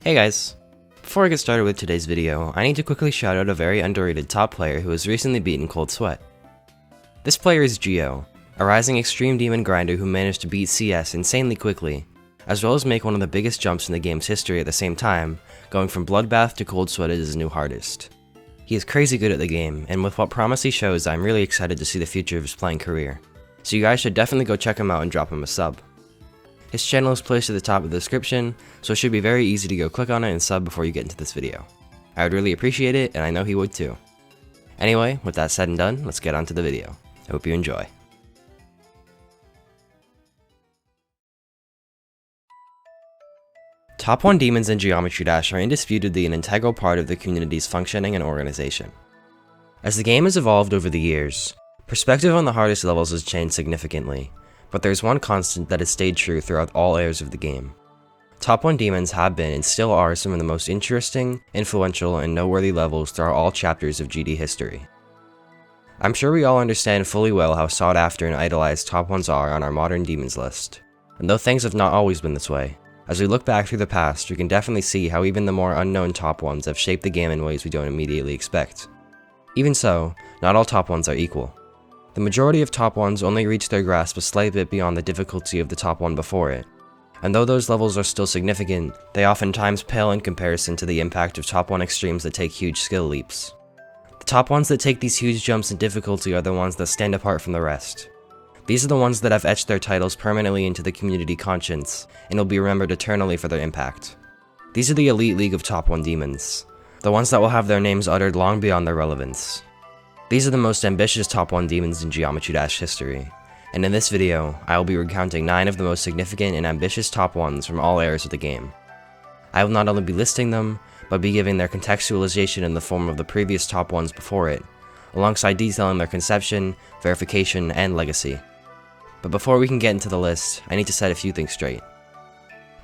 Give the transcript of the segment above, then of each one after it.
Hey guys! Before I get started with today's video, I need to quickly shout out a very underrated top player who has recently beaten Cold Sweat. This player is Geo, a rising extreme demon grinder who managed to beat CS insanely quickly, as well as make one of the biggest jumps in the game's history at the same time, going from Bloodbath to Cold Sweat as his new hardest. He is crazy good at the game, and with what promise he shows, I'm really excited to see the future of his playing career, so you guys should definitely go check him out and drop him a sub. His channel is placed at the top of the description, so it should be very easy to go click on it and sub before you get into this video. I would really appreciate it, and I know he would too. Anyway, with that said and done, let's get on to the video. I hope you enjoy. Top 1 demons in Geometry Dash are indisputably an integral part of the community's functioning and organization. As the game has evolved over the years, perspective on the hardest levels has changed significantly, but there's one constant that has stayed true throughout all eras of the game. Top 1 demons have been and still are some of the most interesting, influential, and noteworthy levels throughout all chapters of GD history. I'm sure we all understand fully well how sought after and idolized top 1s are on our modern demons list, and though things have not always been this way, as we look back through the past, we can definitely see how even the more unknown top 1s have shaped the game in ways we don't immediately expect. Even so, not all top 1s are equal. The majority of top 1s only reach their grasp a slight bit beyond the difficulty of the top 1 before it, and though those levels are still significant, they oftentimes pale in comparison to the impact of top 1 extremes that take huge skill leaps. The top 1s that take these huge jumps in difficulty are the ones that stand apart from the rest. These are the ones that have etched their titles permanently into the community conscience, and will be remembered eternally for their impact. These are the elite league of top 1 demons, the ones that will have their names uttered long beyond their relevance. These are the most ambitious top 1 demons in Geometry Dash history, and in this video, I will be recounting 9 of the most significant and ambitious top 1s from all eras of the game. I will not only be listing them, but be giving their contextualization in the form of the previous top 1s before it, alongside detailing their conception, verification, and legacy. But before we can get into the list, I need to set a few things straight.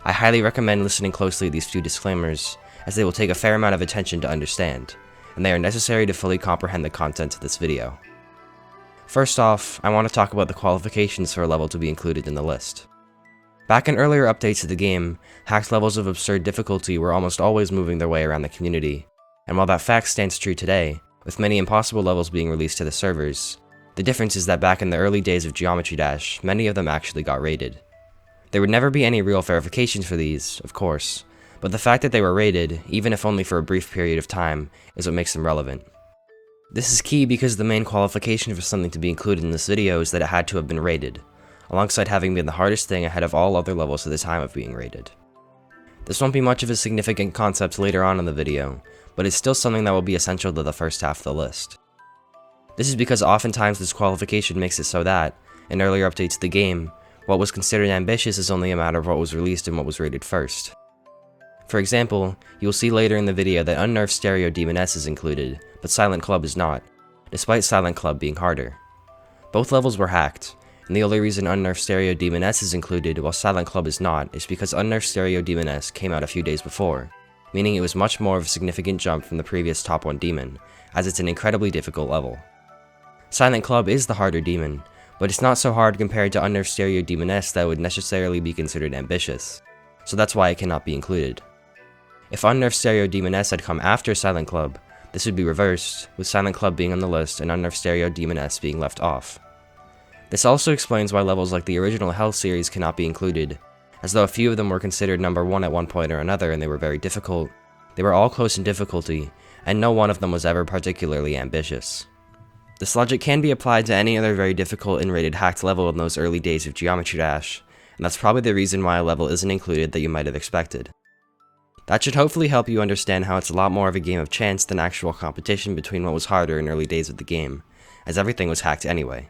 I highly recommend listening closely to these few disclaimers, as they will take a fair amount of attention to understand, and they are necessary to fully comprehend the content of this video. First off, I want to talk about the qualifications for a level to be included in the list. Back in earlier updates of the game, hacked levels of absurd difficulty were almost always moving their way around the community, and while that fact stands true today, with many impossible levels being released to the servers, the difference is that back in the early days of Geometry Dash, many of them actually got raided. There would never be any real verifications for these, of course, but the fact that they were raided, even if only for a brief period of time, is what makes them relevant. This is key because the main qualification for something to be included in this video is that it had to have been raided, alongside having been the hardest thing ahead of all other levels at the time of being raided. This won't be much of a significant concept later on in the video, but it's still something that will be essential to the first half of the list. This is because oftentimes this qualification makes it so that, in earlier updates of the game, what was considered ambitious is only a matter of what was released and what was rated first. For example, you will see later in the video that Unnerved Stereo Demoness is included, but Silent Club is not, despite Silent Club being harder. Both levels were hacked, and the only reason Unnerved Stereo Demoness is included while Silent Club is not is because Unnerved Stereo Demoness came out a few days before, meaning it was much more of a significant jump from the previous top 1 demon, as it's an incredibly difficult level. Silent Club is the harder demon, but it's not so hard compared to Unnerved Stereo Demoness that would necessarily be considered ambitious, so that's why it cannot be included. If Unnerved Stereo Demoness had come after Silent Club, this would be reversed, with Silent Club being on the list and Unnerved Stereo Demoness being left off. This also explains why levels like the original Hell series cannot be included, as though a few of them were considered number 1 at one point or another and they were very difficult, they were all close in difficulty, and no one of them was ever particularly ambitious. This logic can be applied to any other very difficult and rated hacked level in those early days of Geometry Dash, and that's probably the reason why a level isn't included that you might have expected. That should hopefully help you understand how it's a lot more of a game of chance than actual competition between what was harder in early days of the game, as everything was hacked anyway.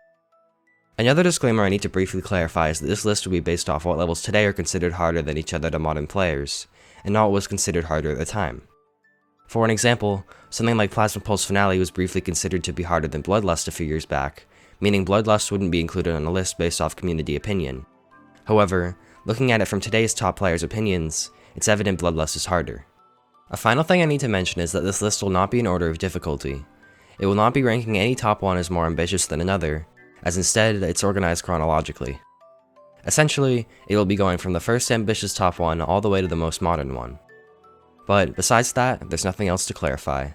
Another disclaimer I need to briefly clarify is that this list will be based off what levels today are considered harder than each other to modern players, and not what was considered harder at the time. For an example, something like Plasma Pulse Finale was briefly considered to be harder than Bloodlust a few years back, meaning Bloodlust wouldn't be included on a list based off community opinion. However, looking at it from today's top players' opinions, it's evident Bloodlust is harder. A final thing I need to mention is that this list will not be in order of difficulty. It will not be ranking any top 1 as more ambitious than another, as instead it's organized chronologically. Essentially, it will be going from the first ambitious top 1 all the way to the most modern one. but besides that, there's nothing else to clarify.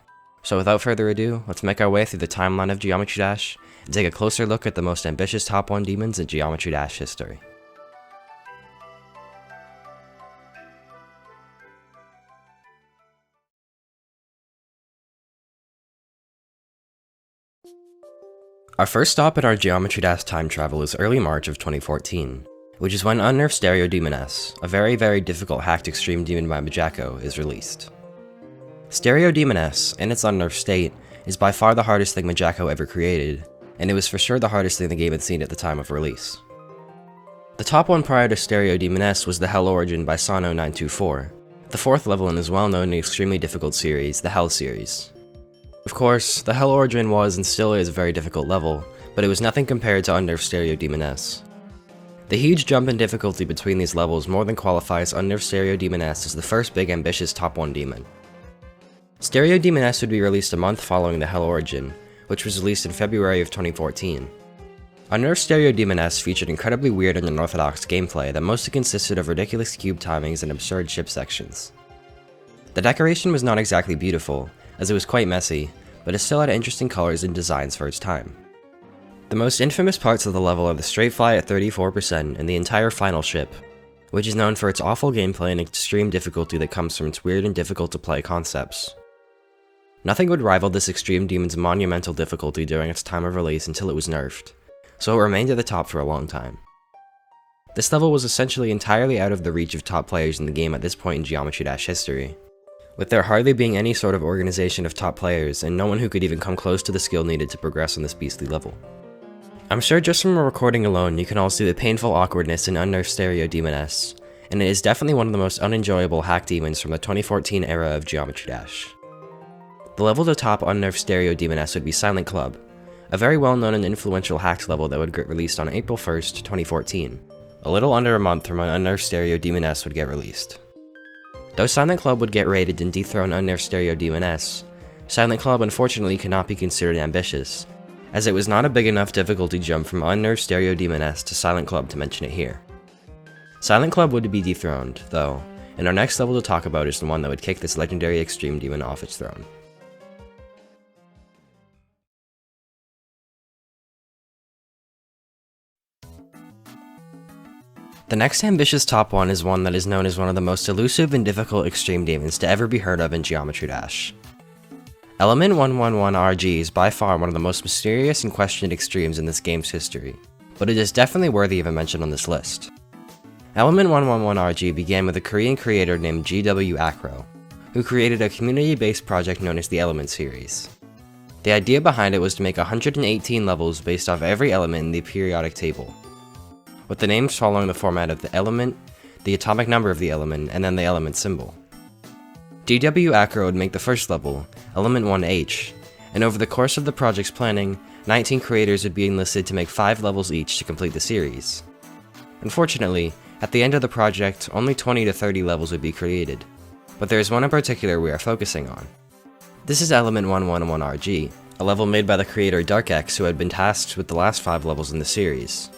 So without further ado, let's make our way through the timeline of Geometry Dash and take a closer look at the most ambitious top 1 demons in Geometry Dash history. Our first stop in our Geometry Dash time travel is early March of 2014, which is when unnerfed Stereo Demon S, a very difficult hacked extreme demon by Majako, is released. Stereo Demon S, in its unnerfed state, is by far the hardest thing Majako ever created, and it was for sure the hardest thing the game had seen at the time of release. The top one prior to Stereo Demon S was the Hell Origin by Sano924, the 4th level in his well-known and extremely difficult series, the Hell series. Of course, the Hell Origin was and still is a very difficult level, but it was nothing compared to unnerfed Stereo Demon S. The huge jump in difficulty between these levels more than qualifies unnerfed Stereo Demon S as the first big ambitious top 1 demon. Stereo Demon S would be released a month following the Hell Origin, which was released in February of 2014. Unnerfed Stereo Demon S featured incredibly weird and unorthodox gameplay that mostly consisted of ridiculous cube timings and absurd ship sections. The decoration was not exactly beautiful, as it was quite messy, but it still had interesting colors and designs for its time. The most infamous parts of the level are the straight fly at 34% and the entire final ship, which is known for its awful gameplay and extreme difficulty that comes from its weird and difficult to play concepts. Nothing would rival this extreme demon's monumental difficulty during its time of release until it was nerfed, so it remained at the top for a long time. This level was essentially entirely out of the reach of top players in the game at this point in Geometry Dash history, with there hardly being any sort of organization of top players and no one who could even come close to the skill needed to progress on this beastly level. I'm sure just from a recording alone you can all see the painful awkwardness in unnerfed Stereo Demon S, and it is definitely one of the most unenjoyable hack demons from the 2014 era of Geometry Dash. The level to top unnerfed Stereo Demon S would be Silent Club, a very well known and influential hacked level that would get released on April 1st, 2014, a little under a month from when unnerfed Stereo Demon S would get released. Though Silent Club would get raided and dethrone unnerfed Stereo Demon S, Silent Club unfortunately cannot be considered ambitious, as it was not a big enough difficulty jump from unnerfed Stereo Demon S to Silent Club to mention it here. Silent Club would be dethroned, though, and our next level to talk about is the one that would kick this legendary extreme demon off its throne. The next ambitious top 1 is one that is known as one of the most elusive and difficult extreme demons to ever be heard of in Geometry Dash. Element 111RG is by far one of the most mysterious and questioned extremes in this game's history, but it is definitely worthy of a mention on this list. Element 111RG began with a Korean creator named GW Acro, who created a community-based project known as the Element series. The idea behind it was to make 118 levels based off every element in the periodic table, with the names following the format of the element, the atomic number of the element, and then the element symbol. GW Acro would make the first level, Element 1H, and over the course of the project's planning, 19 creators would be enlisted to make 5 levels each to complete the series. Unfortunately, at the end of the project, only 20 to 30 levels would be created, but there is one in particular we are focusing on. This is Element 111RG, a level made by the creator DarkX, who had been tasked with the last 5 levels in the series.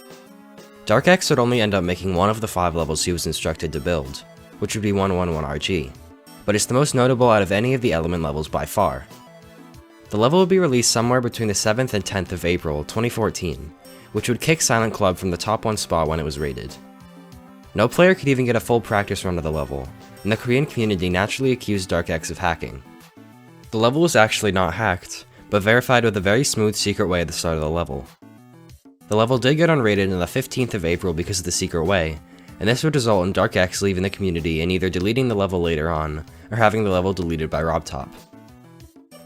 DarkX would only end up making one of the 5 levels he was instructed to build, which would be 111RG, but it's the most notable out of any of the element levels by far. The level would be released somewhere between the 7th and 10th of April 2014, which would kick Silent Club from the top 1 spot when it was rated. No player could even get a full practice run of the level, and the Korean community naturally accused DarkX of hacking. The level was actually not hacked, but verified with a very smooth secret way at the start of the level. The level did get unrated on the 15th of April because of the secret way, and this would result in DarkX leaving the community and either deleting the level later on, or having the level deleted by RobTop.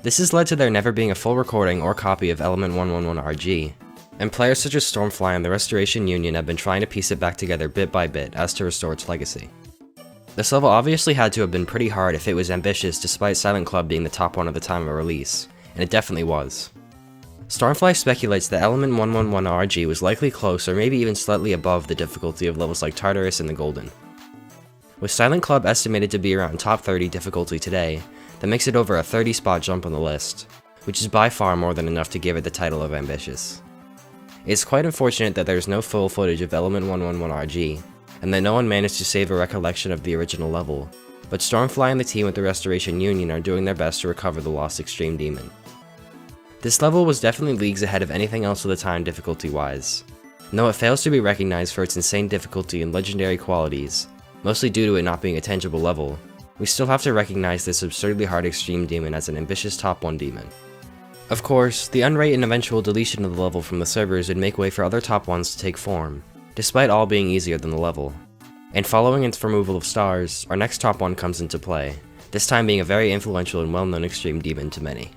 This has led to there never being a full recording or copy of Element 111RG, and players such as Stormfly and the Restoration Union have been trying to piece it back together bit by bit as to restore its legacy. This level obviously had to have been pretty hard if it was ambitious despite Silent Club being the top one at the time of release, and it definitely was. Stormfly speculates that Element 111RG was likely close or maybe even slightly above the difficulty of levels like Tartarus and the Golden. With Silent Club estimated to be around top 30 difficulty today, that makes it over a 30 spot jump on the list, which is by far more than enough to give it the title of ambitious. It's quite unfortunate that there is no full footage of Element 111RG, and that no one managed to save a recollection of the original level, but Stormfly and the team with the Restoration Union are doing their best to recover the lost Extreme Demon. This level was definitely leagues ahead of anything else at the time difficulty-wise, and though it fails to be recognized for its insane difficulty and legendary qualities, mostly due to it not being a tangible level, we still have to recognize this absurdly hard Extreme Demon as an ambitious top 1 demon. Of course, the unrate and eventual deletion of the level from the servers would make way for other top 1s to take form, despite all being easier than the level. And following its removal of stars, our next top 1 comes into play, this time being a very influential and well-known Extreme Demon to many.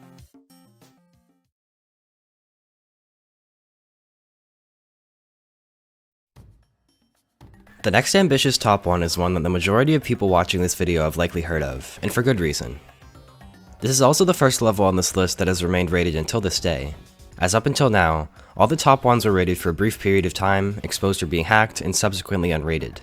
The next ambitious top 1 is one that the majority of people watching this video have likely heard of, and for good reason. This is also the first level on this list that has remained rated until this day, as up until now, all the top 1s were rated for a brief period of time, exposed for being hacked, and subsequently unrated.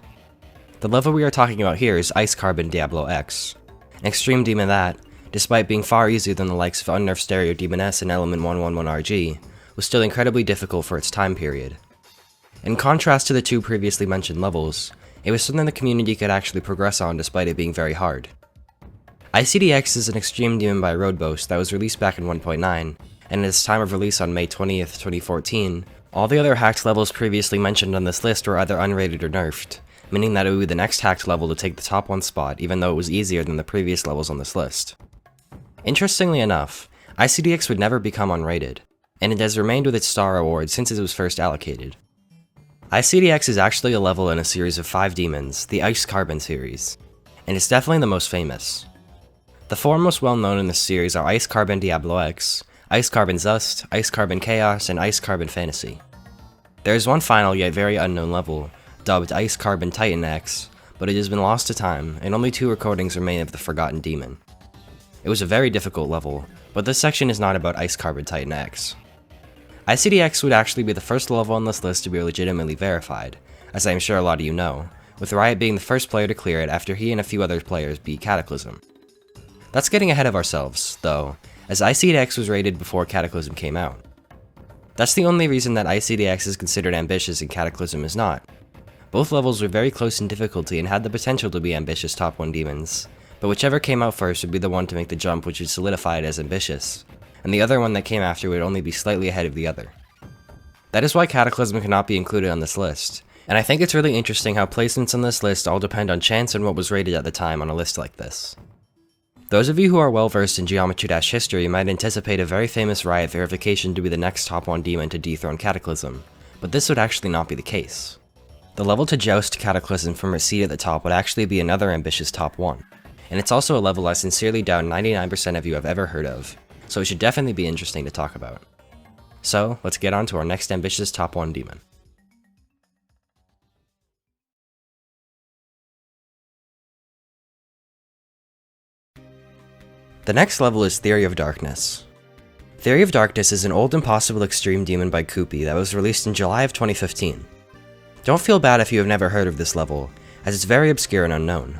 The level we are talking about here is Carbon Diablo X, an extreme demon that, despite being far easier than the likes of unnerfed Stereo Demon S and Element 111RG, was still incredibly difficult for its time period. In contrast to the two previously mentioned levels, it was something the community could actually progress on despite it being very hard. ICDX is an extreme demon by Roadboast that was released back in 1.9, and at its time of release on May 20th, 2014, all the other hacked levels previously mentioned on this list were either unrated or nerfed, meaning that it would be the next hacked level to take the top 1 spot even though it was easier than the previous levels on this list. Interestingly enough, ICDX would never become unrated, and it has remained with its star award since it was first allocated. ICDX is actually a level in a series of 5 demons, the Ice Carbon series, and it's definitely the most famous. The 4 most well known in this series are Ice Carbon Diablo X, Ice Carbon Zust, Ice Carbon Chaos, and Ice Carbon Fantasy. There is one final yet very unknown level, dubbed Ice Carbon Titan X, but it has been lost to time, and only 2 recordings remain of the Forgotten Demon. It was a very difficult level, but this section is not about Ice Carbon Titan X. ICDX would actually be the first level on this list to be legitimately verified, as I am sure a lot of you know, with Riot being the first player to clear it after he and a few other players beat Cataclysm. That's getting ahead of ourselves, though, as ICDX was rated before Cataclysm came out. That's the only reason that ICDX is considered ambitious and Cataclysm is not. Both levels were very close in difficulty and had the potential to be ambitious top 1 demons, but whichever came out first would be the one to make the jump which would solidify it as ambitious, and the other one that came after would only be slightly ahead of the other. That is why Cataclysm cannot be included on this list, and I think it's really interesting how placements on this list all depend on chance and what was rated at the time on a list like this. Those of you who are well versed in Geometry Dash history might anticipate a very famous Riot verification to be the next top 1 demon to dethrone Cataclysm, but this would actually not be the case. The level to joust Cataclysm from its seat at the top would actually be another ambitious top 1, and it's also a level I sincerely doubt 99% of you have ever heard of, so it should definitely be interesting to talk about. So, let's get on to our next ambitious top 1 demon. The next level is Theory of Darkness. Theory of Darkness is an old impossible extreme demon by Koopy that was released in July of 2015. Don't feel bad if you have never heard of this level, as it's very obscure and unknown.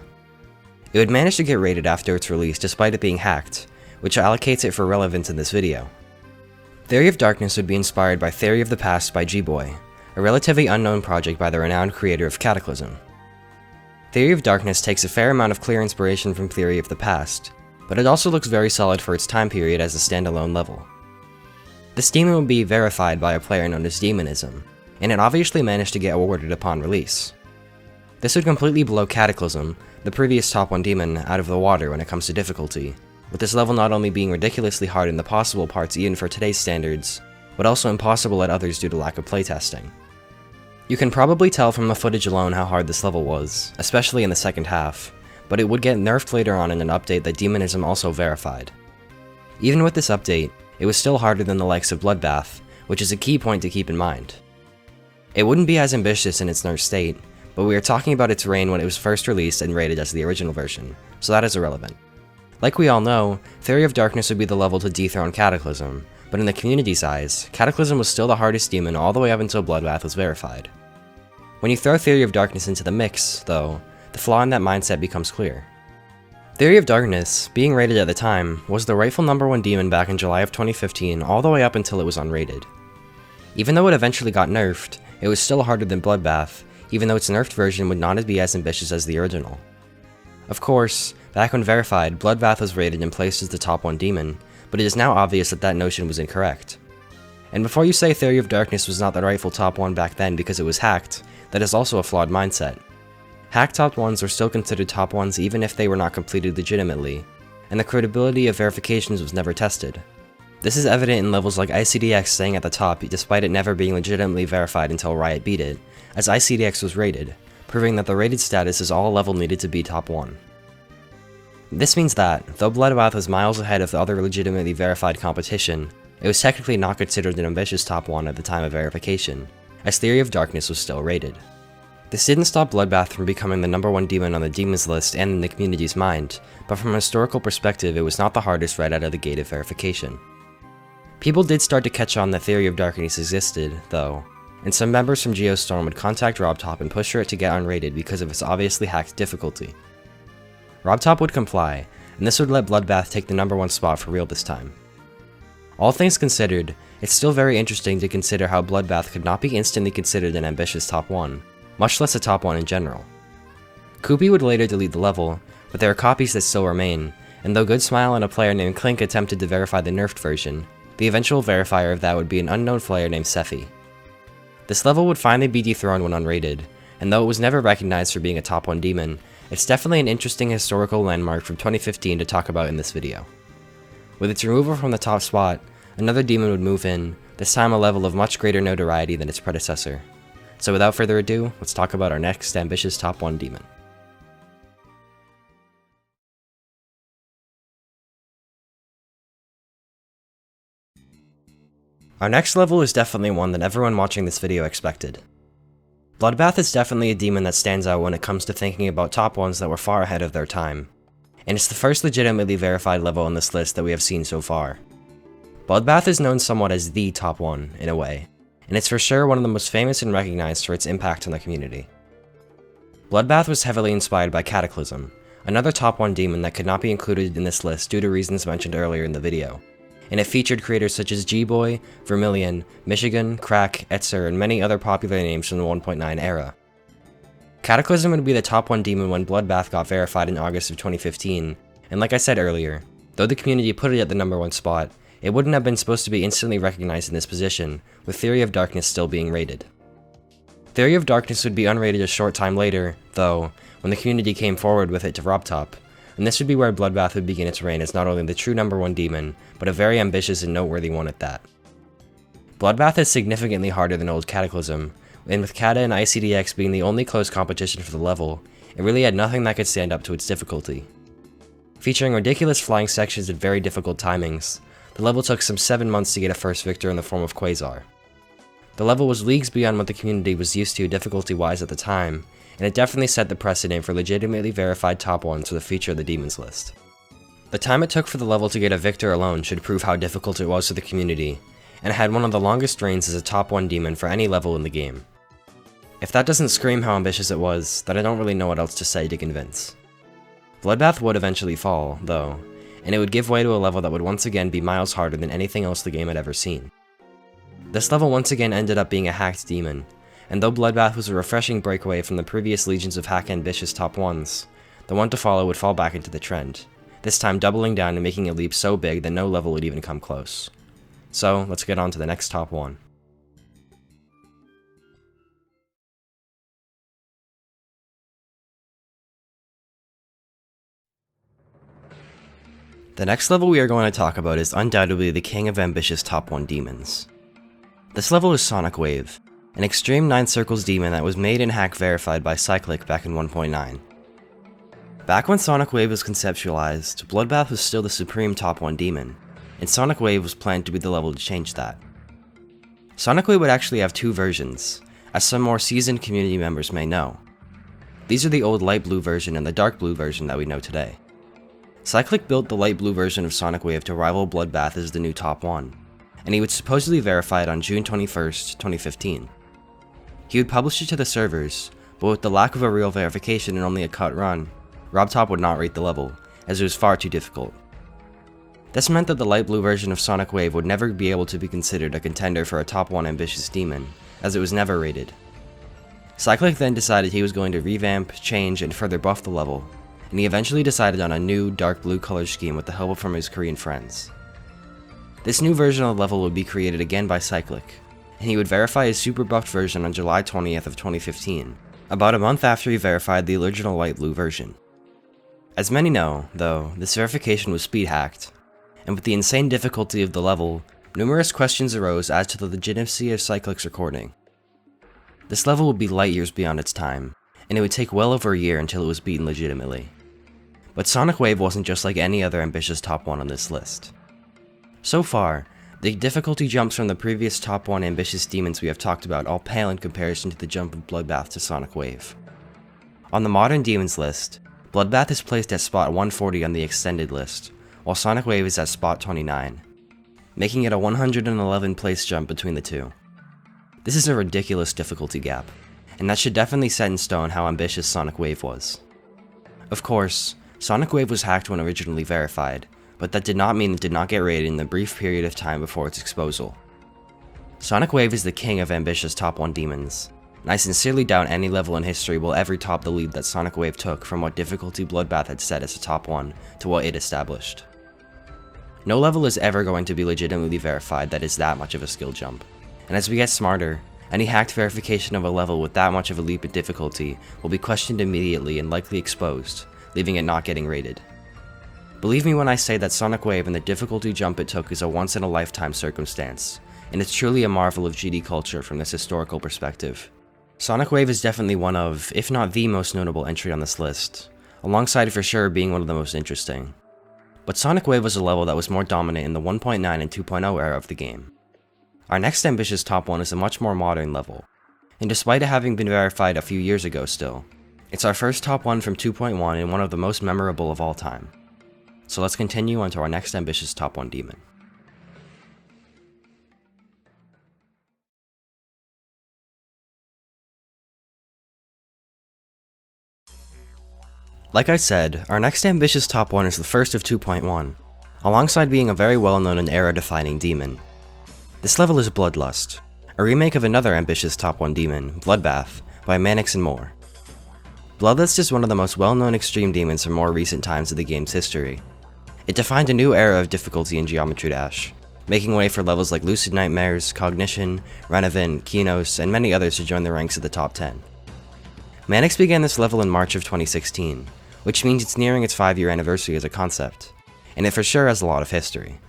It would manage to get rated after its release despite it being hacked, which allocates it for relevance in this video. Theory of Darkness would be inspired by Theory of the Past by G-Boy, a relatively unknown project by the renowned creator of Cataclysm. Theory of Darkness takes a fair amount of clear inspiration from Theory of the Past, but it also looks very solid for its time period as a standalone level. This demon would be verified by a player known as Demonism, and it obviously managed to get awarded upon release. This would completely blow Cataclysm, the previous top 1 demon, out of the water when it comes to difficulty, with this level not only being ridiculously hard in the possible parts even for today's standards, but also impossible at others due to lack of playtesting. You can probably tell from the footage alone how hard this level was, especially in the second half, but it would get nerfed later on in an update that Demonism also verified. Even with this update, it was still harder than the likes of Bloodbath, which is a key point to keep in mind. It wouldn't be as ambitious in its nerfed state, but we are talking about its reign when it was first released and rated as the original version, so that is irrelevant. Like we all know, Theory of Darkness would be the level to dethrone Cataclysm, but in the community's eyes, Cataclysm was still the hardest demon all the way up until Bloodbath was verified. When you throw Theory of Darkness into the mix, though, the flaw in that mindset becomes clear. Theory of Darkness, being rated at the time, was the rightful number 1 demon back in July of 2015 all the way up until it was unrated. Even though it eventually got nerfed, it was still harder than Bloodbath, even though its nerfed version would not be as ambitious as the original. Of course, Back when verified, Bloodbath was rated and placed as the top 1 demon, but it is now obvious that that notion was incorrect. And before you say Theory of Darkness was not the rightful top 1 back then because it was hacked, that is also a flawed mindset. Hacked top 1s were still considered top 1s even if they were not completed legitimately, and the credibility of verifications was never tested. This is evident in levels like ICDX staying at the top despite it never being legitimately verified until Riot beat it, as ICDX was rated, proving that the rated status is all a level needed to be top 1. This means that, though Bloodbath was miles ahead of the other legitimately verified competition, it was technically not considered an ambitious top 1 at the time of verification, as Theory of Darkness was still rated. This didn't stop Bloodbath from becoming the number 1 demon on the demons list and in the community's mind, but from a historical perspective it was not the hardest right out of the gate of verification. People did start to catch on that Theory of Darkness existed, though, and some members from Geostorm would contact RobTop and push for it to get unrated because of its obviously hacked difficulty. RobTop would comply, and this would let Bloodbath take the number 1 spot for real this time. All things considered, it's still very interesting to consider how Bloodbath could not be instantly considered an ambitious top 1, much less a top 1 in general. Koopy would later delete the level, but there are copies that still remain, and though Goodsmile and a player named Clink attempted to verify the nerfed version, the eventual verifier of that would be an unknown player named Sephi. This level would finally be dethroned when unrated, and though it was never recognized for being a top 1 demon, it's definitely an interesting historical landmark from 2015 to talk about in this video. With its removal from the top spot, another demon would move in, this time a level of much greater notoriety than its predecessor. So without further ado, let's talk about our next ambitious top 1 demon. Our next level is definitely one that everyone watching this video expected. Bloodbath is definitely a demon that stands out when it comes to thinking about top 1s that were far ahead of their time, and it's the first legitimately verified level on this list that we have seen so far. Bloodbath is known somewhat as the top 1, in a way, and it's for sure one of the most famous and recognized for its impact on the community. Bloodbath was heavily inspired by Cataclysm, another top 1 demon that could not be included in this list due to reasons mentioned earlier in the video, and it featured creators such as G-Boy, Vermilion, Michigan, Crack, Etzer, and many other popular names from the 1.9 era. Cataclysm would be the top 1 demon when Bloodbath got verified in August of 2015, and like I said earlier, though the community put it at the number 1 spot, it wouldn't have been supposed to be instantly recognized in this position, with Theory of Darkness still being rated. Theory of Darkness would be unrated a short time later, though, when the community came forward with it to RobTop, and this would be where Bloodbath would begin its reign as not only the true number 1 demon, but a very ambitious and noteworthy one at that. Bloodbath is significantly harder than old Cataclysm, and with Kata and ICDX being the only close competition for the level, it really had nothing that could stand up to its difficulty. Featuring ridiculous flying sections at very difficult timings, the level took some 7 months to get a first victor in the form of Quasar. The level was leagues beyond what the community was used to difficulty-wise at the time, and it definitely set the precedent for legitimately verified top 1s with a feature of the demons list. The time it took for the level to get a victor alone should prove how difficult it was for the community, and it had one of the longest reigns as a top 1 demon for any level in the game. If that doesn't scream how ambitious it was, then I don't really know what else to say to convince. Bloodbath would eventually fall, though, and it would give way to a level that would once again be miles harder than anything else the game had ever seen. This level once again ended up being a hacked demon, and though Bloodbath was a refreshing breakaway from the previous legions of hack ambitious top 1s, the one to follow would fall back into the trend, this time doubling down and making a leap so big that no level would even come close. So, let's get on to the next top 1. The next level we are going to talk about is undoubtedly the king of ambitious top 1 demons. This level is Sonic Wave, an extreme 9 circles demon that was made and hack verified by Cyclic back in 1.9. Back when Sonic Wave was conceptualized, Bloodbath was still the supreme top 1 demon, and Sonic Wave was planned to be the level to change that. Sonic Wave would actually have 2 versions, as some more seasoned community members may know. These are the old light blue version and the dark blue version that we know today. Cyclic built the light blue version of Sonic Wave to rival Bloodbath as the new top 1, and he would supposedly verify it on June 21st, 2015. He would publish it to the servers, but with the lack of a real verification and only a cut run, RobTop would not rate the level, as it was far too difficult. This meant that the light blue version of Sonic Wave would never be able to be considered a contender for a top 1 ambitious demon, as it was never rated. Cyclic then decided he was going to revamp, change, and further buff the level, and he eventually decided on a new, dark blue color scheme with the help from his Korean friends. This new version of the level would be created again by Cyclic, and he would verify his super buffed version on July 20th of 2015, about a month after he verified the original light blue version. As many know, though, this verification was speed hacked, and with the insane difficulty of the level, numerous questions arose as to the legitimacy of Cyclic's recording. This level would be light years beyond its time, and it would take well over a year until it was beaten legitimately. But Sonic Wave wasn't just like any other ambitious top 1 on this list. So far, the difficulty jumps from the previous top 1 ambitious demons we have talked about all pale in comparison to the jump of Bloodbath to Sonic Wave. On the modern demons list, Bloodbath is placed at spot 140 on the extended list, while Sonic Wave is at spot 29, making it a 111 place jump between the two. This is a ridiculous difficulty gap, and that should definitely set in stone how ambitious Sonic Wave was. Of course, Sonic Wave was hacked when originally verified, but that did not mean it did not get raided in the brief period of time before its exposal. Sonic Wave is the king of ambitious top 1 demons, and I sincerely doubt any level in history will ever top the lead that Sonic Wave took from what difficulty Bloodbath had set as a top 1 to what it established. No level is ever going to be legitimately verified that is that much of a skill jump, and as we get smarter, any hacked verification of a level with that much of a leap in difficulty will be questioned immediately and likely exposed, leaving it not getting rated. Believe me when I say that Sonic Wave and the difficulty jump it took is a once-in-a-lifetime circumstance, and it's truly a marvel of GD culture from this historical perspective. Sonic Wave is definitely one of, if not the most notable entry on this list, alongside for sure being one of the most interesting. But Sonic Wave was a level that was more dominant in the 1.9 and 2.0 era of the game. Our next ambitious top 1 is a much more modern level, and despite it having been verified a few years ago still, it's our first top 1 from 2.1 and one of the most memorable of all time. So let's continue on to our next ambitious top 1 demon. Like I said, our next ambitious top 1 is the first of 2.1, alongside being a very well-known and era-defining demon. This level is Bloodlust, a remake of another ambitious top 1 demon, Bloodbath, by Manix and more. Bloodlust is one of the most well-known extreme demons from more recent times of the game's history. It defined a new era of difficulty in Geometry Dash, making way for levels like Lucid Nightmares, Cognition, Renavin, Kinos, and many others to join the ranks of the top 10. Manix began this level in March of 2016, which means it's nearing its 5-year anniversary as a concept, and it for sure has a lot of history.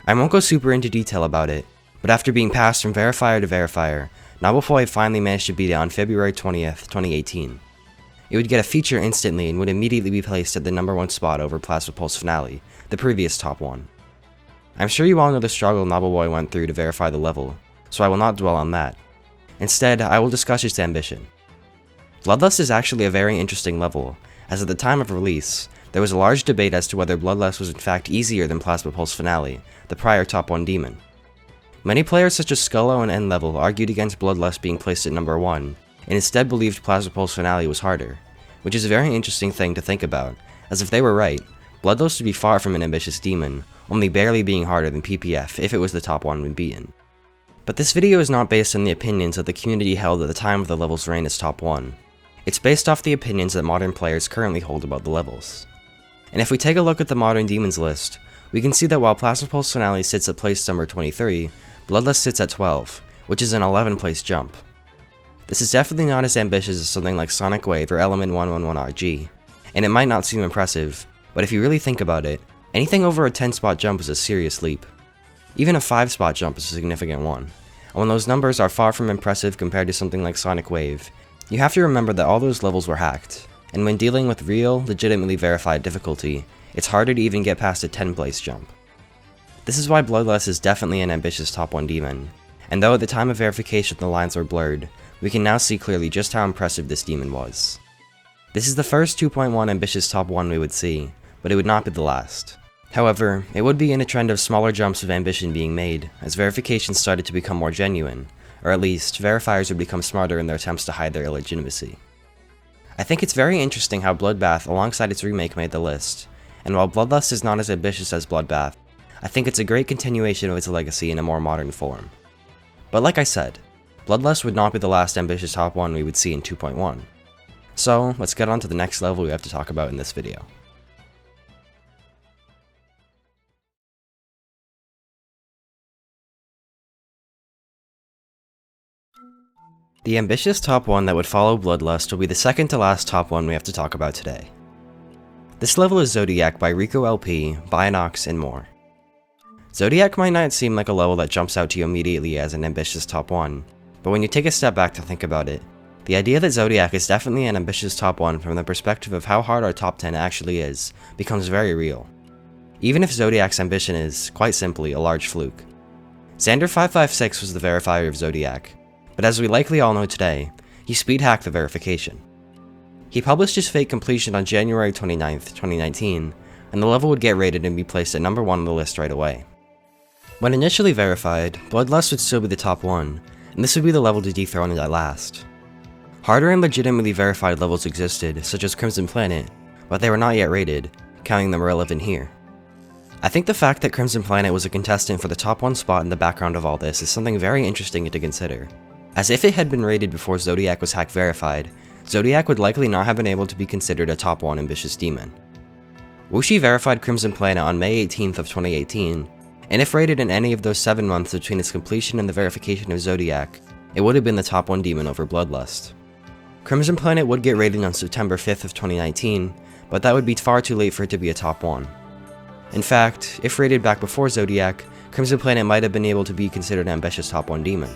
I won't go super into detail about it, but after being passed from verifier to verifier, Nobleboy finally managed to beat it on February 20th, 2018. It would get a feature instantly and would immediately be placed at the number 1 spot over Plasma Pulse Finale, the previous top 1. I'm sure you all know the struggle Nobleboy went through to verify the level, so I will not dwell on that. Instead, I will discuss its ambition. Bloodlust is actually a very interesting level, as at the time of release, there was a large debate as to whether Bloodlust was in fact easier than Plasma Pulse Finale, the prior top 1 demon. Many players such as Skullo and N-Level argued against Bloodlust being placed at number 1, and instead believed Plasma Pulse Finale was harder, which is a very interesting thing to think about, as if they were right, Bloodlust would be far from an ambitious demon, only barely being harder than PPF if it was the top 1 when beaten. But this video is not based on the opinions that the community held at the time of the level's reign as top 1. It's based off the opinions that modern players currently hold about the levels. And if we take a look at the modern demons list, we can see that while Plasma Pulse Finale sits at place number 23, Bloodlust sits at 12, which is an 11 place jump. This is definitely not as ambitious as something like Sonic Wave or Element 111RG, and it might not seem impressive, but if you really think about it, anything over a 10 spot jump is a serious leap. Even a 5 spot jump is a significant one, and when those numbers are far from impressive compared to something like Sonic Wave, you have to remember that all those levels were hacked, and when dealing with real, legitimately verified difficulty, it's harder to even get past a 10 place jump. This is why Bloodlust is definitely an ambitious top 1 demon, and though at the time of verification the lines were blurred, we can now see clearly just how impressive this demon was. This is the first 2.1 ambitious top 1 we would see, but it would not be the last. However, it would be in a trend of smaller jumps of ambition being made, as verifications started to become more genuine, or at least, verifiers would become smarter in their attempts to hide their illegitimacy. I think it's very interesting how Bloodbath alongside its remake made the list, and while Bloodlust is not as ambitious as Bloodbath, I think it's a great continuation of its legacy in a more modern form. But like I said, Bloodlust would not be the last ambitious top 1 we would see in 2.1. So let's get on to the next level we have to talk about in this video. The ambitious top 1 that would follow Bloodlust will be the second to last top 1 we have to talk about today. This level is Zodiac by Rico LP, Bionox, and more. Zodiac might not seem like a level that jumps out to you immediately as an ambitious top 1, but when you take a step back to think about it, the idea that Zodiac is definitely an ambitious top 1 from the perspective of how hard our top 10 actually is, becomes very real. Even if Zodiac's ambition is, quite simply, a large fluke. Xander556 was the verifier of Zodiac, but as we likely all know today, he speed hacked the verification. He published his fake completion on January 29th, 2019, and the level would get rated and be placed at number 1 on the list right away. When initially verified, Bloodlust would still be the top 1, and this would be the level to dethrone it at last. Harder and legitimately verified levels existed, such as Crimson Planet, but they were not yet rated, counting them relevant here. I think the fact that Crimson Planet was a contestant for the top 1 spot in the background of all this is something very interesting to consider, as if it had been rated before Zodiac was hack verified, Zodiac would likely not have been able to be considered a top 1 ambitious demon. Wuxi verified Crimson Planet on May 18th of 2018, and if rated in any of those 7 months between its completion and the verification of Zodiac, it would have been the top 1 demon over Bloodlust. Crimson Planet would get rated on September 5th of 2019, but that would be far too late for it to be a top 1. In fact, if rated back before Zodiac, Crimson Planet might have been able to be considered an ambitious top 1 demon.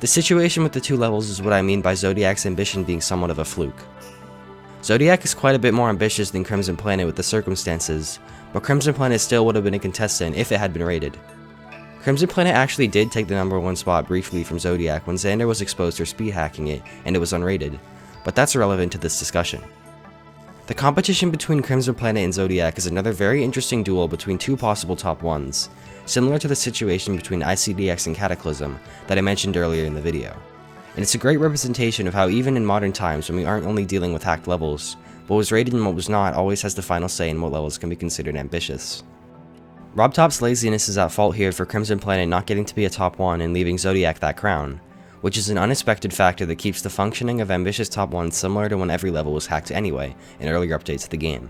The situation with the two levels is what I mean by Zodiac's ambition being somewhat of a fluke. Zodiac is quite a bit more ambitious than Crimson Planet with the circumstances, but Crimson Planet still would have been a contestant if it had been rated. Crimson Planet actually did take the number 1 spot briefly from Zodiac when Xander was exposed for speed hacking it and it was unrated, but that's irrelevant to this discussion. The competition between Crimson Planet and Zodiac is another very interesting duel between two possible top 1s, similar to the situation between ICDX and Cataclysm that I mentioned earlier in the video. And it's a great representation of how even in modern times when we aren't only dealing with hacked levels, what was rated and what was not always has the final say in what levels can be considered ambitious. RobTop's laziness is at fault here for Crimson Planet not getting to be a top 1 and leaving Zodiac that crown, which is an unexpected factor that keeps the functioning of ambitious top 1s similar to when every level was hacked anyway in earlier updates of the game.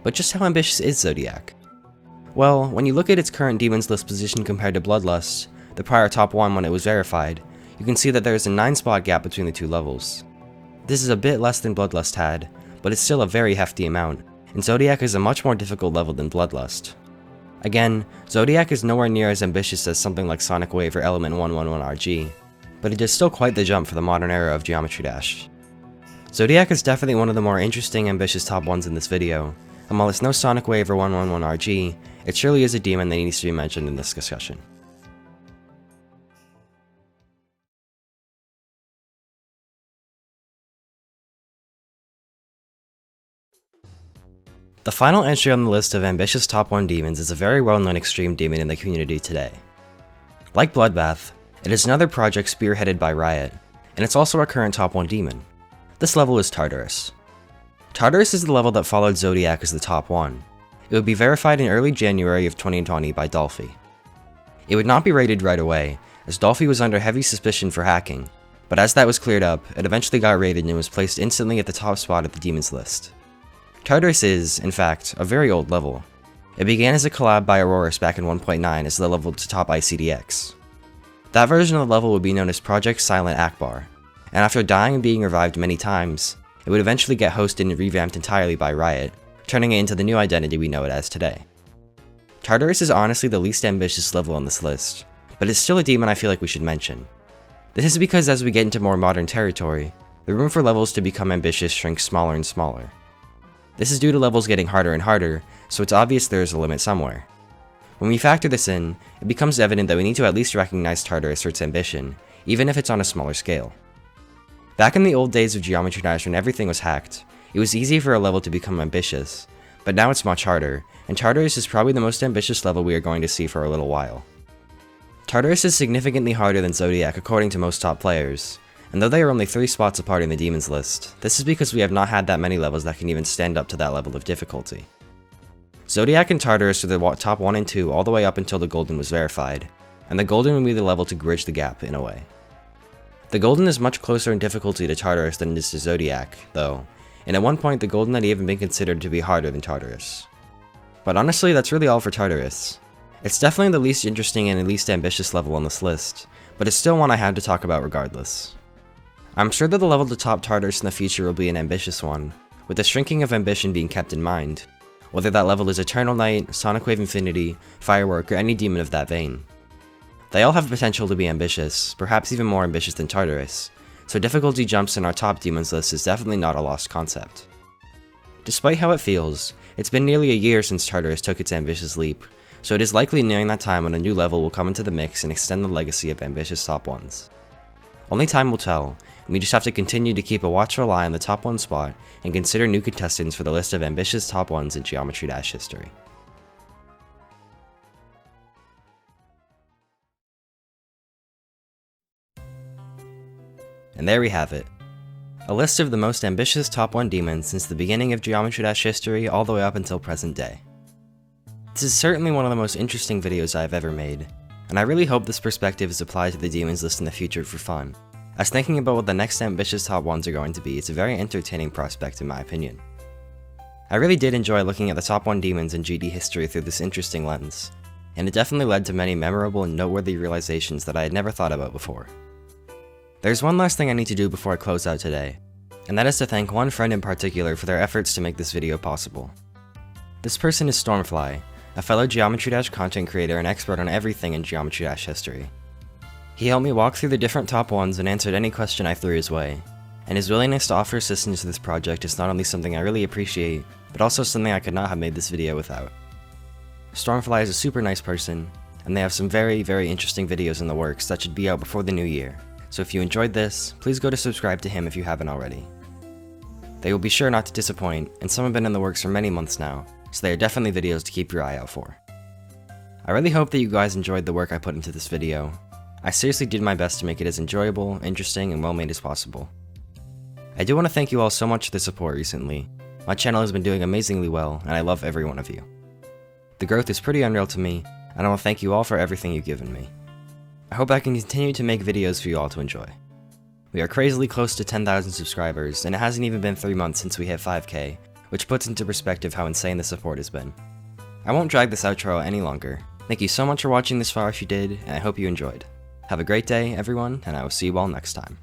But just how ambitious is Zodiac? Well, when you look at its current Demons List position compared to Bloodlust, the prior top 1 when it was verified, you can see that there is a 9 spot gap between the two levels. This is a bit less than Bloodlust had, but it's still a very hefty amount, and Zodiac is a much more difficult level than Bloodlust. Again, Zodiac is nowhere near as ambitious as something like Sonic Wave or Element 111RG, but it is still quite the jump for the modern era of Geometry Dash. Zodiac is definitely one of the more interesting ambitious top 1s in this video, and while it's no Sonic Wave or 111RG, it surely is a demon that needs to be mentioned in this discussion. The final entry on the list of ambitious top 1 demons is a very well-known extreme demon in the community today. Like Bloodbath, it is another project spearheaded by Riot, and it's also our current top 1 demon. This level is Tartarus. Tartarus is the level that followed Zodiac as the top 1. It would be verified in early January of 2020 by Dolphy. It would not be rated right away, as Dolphy was under heavy suspicion for hacking, but as that was cleared up, it eventually got rated and was placed instantly at the top spot of the Demons list. Tartarus is, in fact, a very old level. It began as a collab by Aurorus back in 1.9 as the level to top ICDX. That version of the level would be known as Project Silent Akbar, and after dying and being revived many times, it would eventually get hosted and revamped entirely by Riot, turning it into the new identity we know it as today. Tartarus is honestly the least ambitious level on this list, but it's still a demon I feel like we should mention. This is because as we get into more modern territory, the room for levels to become ambitious shrinks smaller and smaller. This is due to levels getting harder and harder, so it's obvious there is a limit somewhere. When we factor this in, it becomes evident that we need to at least recognize Tartarus for its ambition, even if it's on a smaller scale. Back in the old days of Geometry Dash when everything was hacked, it was easy for a level to become ambitious, but now it's much harder, and Tartarus is probably the most ambitious level we are going to see for a little while. Tartarus is significantly harder than Zodiac according to most top players, and though they are only 3 spots apart in the Demons list, this is because we have not had that many levels that can even stand up to that level of difficulty. Zodiac and Tartarus are the top 1 and 2 all the way up until the Golden was verified, and the Golden would be the level to bridge the gap in a way. The Golden is much closer in difficulty to Tartarus than it is to Zodiac, though, and at one point the Golden had even been considered to be harder than Tartarus. But honestly, that's really all for Tartarus. It's definitely the least interesting and least ambitious level on this list, but it's still one I had to talk about regardless. I'm sure that the level to top Tartarus in the future will be an ambitious one, with the shrinking of ambition being kept in mind, whether that level is Eternal Night, Sonic Wave Infinity, Firework, or any demon of that vein. They all have potential to be ambitious, perhaps even more ambitious than Tartarus, so difficulty jumps in our top demons list is definitely not a lost concept. Despite how it feels, it's been nearly a year since Tartarus took its ambitious leap, so it is likely nearing that time when a new level will come into the mix and extend the legacy of ambitious top 1s. Only time will tell, and we just have to continue to keep a watchful eye on the top 1 spot and consider new contestants for the list of ambitious top 1s in Geometry Dash history. And there we have it. A list of the most ambitious top 1 demons since the beginning of Geometry Dash history all the way up until present day. This is certainly one of the most interesting videos I've ever made, and I really hope this perspective is applied to the demons list in the future for fun, as thinking about what the next ambitious top 1s are going to be is a very entertaining prospect in my opinion. I really did enjoy looking at the top 1 demons in GD history through this interesting lens, and it definitely led to many memorable and noteworthy realizations that I had never thought about before. There's one last thing I need to do before I close out today, and that is to thank one friend in particular for their efforts to make this video possible. This person is Stormfly, a fellow Geometry Dash content creator and expert on everything in Geometry Dash history. He helped me walk through the different top 1s and answered any question I threw his way, and his willingness to offer assistance to this project is not only something I really appreciate, but also something I could not have made this video without. Stormfly is a super nice person, and they have some very interesting videos in the works that should be out before the new year. So if you enjoyed this, please go to subscribe to him if you haven't already. They will be sure not to disappoint, and some have been in the works for many months now, so they are definitely videos to keep your eye out for. I really hope that you guys enjoyed the work I put into this video. I seriously did my best to make it as enjoyable, interesting, and well made as possible. I do want to thank you all so much for the support recently. My channel has been doing amazingly well, and I love every one of you. The growth is pretty unreal to me, and I want to thank you all for everything you've given me. I hope I can continue to make videos for you all to enjoy. We are crazily close to 10,000 subscribers, and it hasn't even been 3 months since we hit 5k, which puts into perspective how insane the support has been. I won't drag this outro any longer. Thank you so much for watching this far if you did, and I hope you enjoyed. Have a great day, everyone, and I will see you all next time.